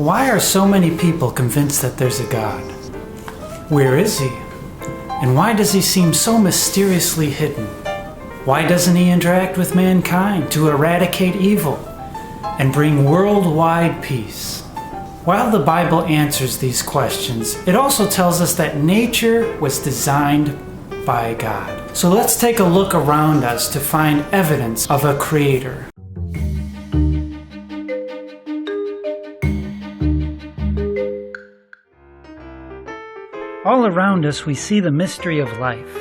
Why are so many people convinced that there's a God? Where is he? And why does he seem so mysteriously hidden? Why doesn't he interact with mankind to eradicate evil and bring worldwide peace? While the Bible answers these questions, it also tells us that nature was designed by God. So let's take a look around us to find evidence of a creator. All around us we see the mystery of life.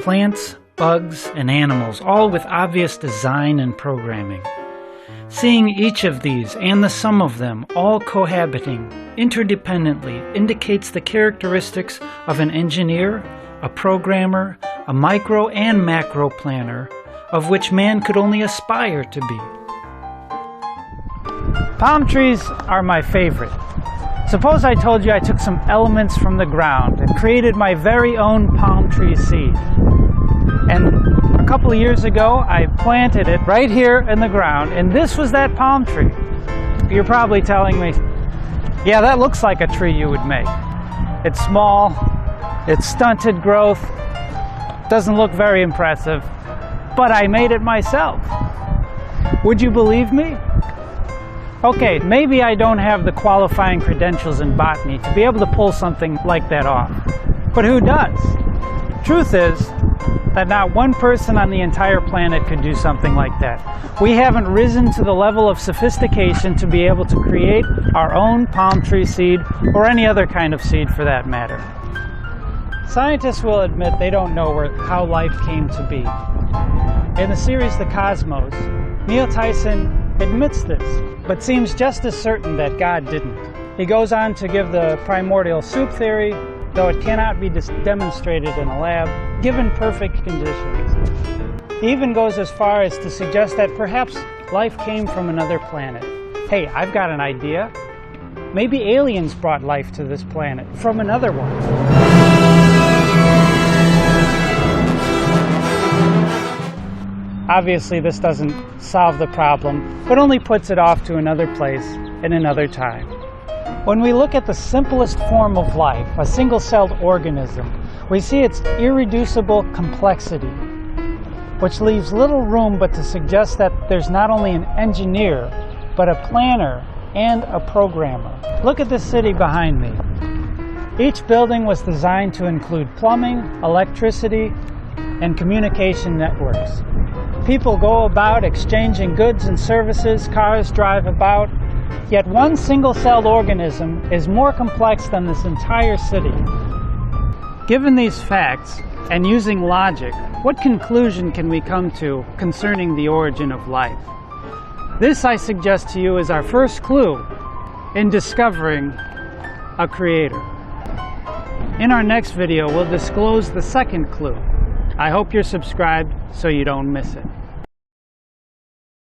Plants, bugs, and animals, all with obvious design and programming. Seeing each of these and the sum of them all cohabiting interdependently indicates the characteristics of an engineer, a programmer, a micro and macro planner, of which man could only aspire to be. Palm trees are my favorite. Suppose I told you I took some elements from the ground and created my very own palm tree seed. And a couple of years ago, I planted it right here in the ground, and this was that palm tree. You're probably telling me, yeah, that looks like a tree you would make. It's small, it's stunted growth, doesn't look very impressive, but I made it myself. Would you believe me? Okay, maybe I don't have the qualifying credentials in botany to be able to pull something like that off. But who does? Truth is that not one person on the entire planet could do something like that. We haven't risen to the level of sophistication to be able to create our own palm tree seed, or any other kind of seed for that matter. Scientists will admit they don't know how life came to be. In the series The Cosmos, Neil Tyson admits this, but seems just as certain that God didn't. He goes on to give the primordial soup theory, though it cannot be demonstrated in a lab, given perfect conditions. He even goes as far as to suggest that perhaps life came from another planet. Hey, I've got an idea. Maybe aliens brought life to this planet from another one. Obviously, this doesn't solve the problem, but only puts it off to another place in another time. When we look at the simplest form of life, a single-celled organism, we see its irreducible complexity, which leaves little room but to suggest that there's not only an engineer, but a planner and a programmer. Look at this city behind me. Each building was designed to include plumbing, electricity, and communication networks. People go about exchanging goods and services, cars drive about, yet one single-celled organism is more complex than this entire city. Given these facts, and using logic, what conclusion can we come to concerning the origin of life? This, I suggest to you, is our first clue in discovering a creator. In our next video, we'll disclose the second clue. I hope you're subscribed so you don't miss it.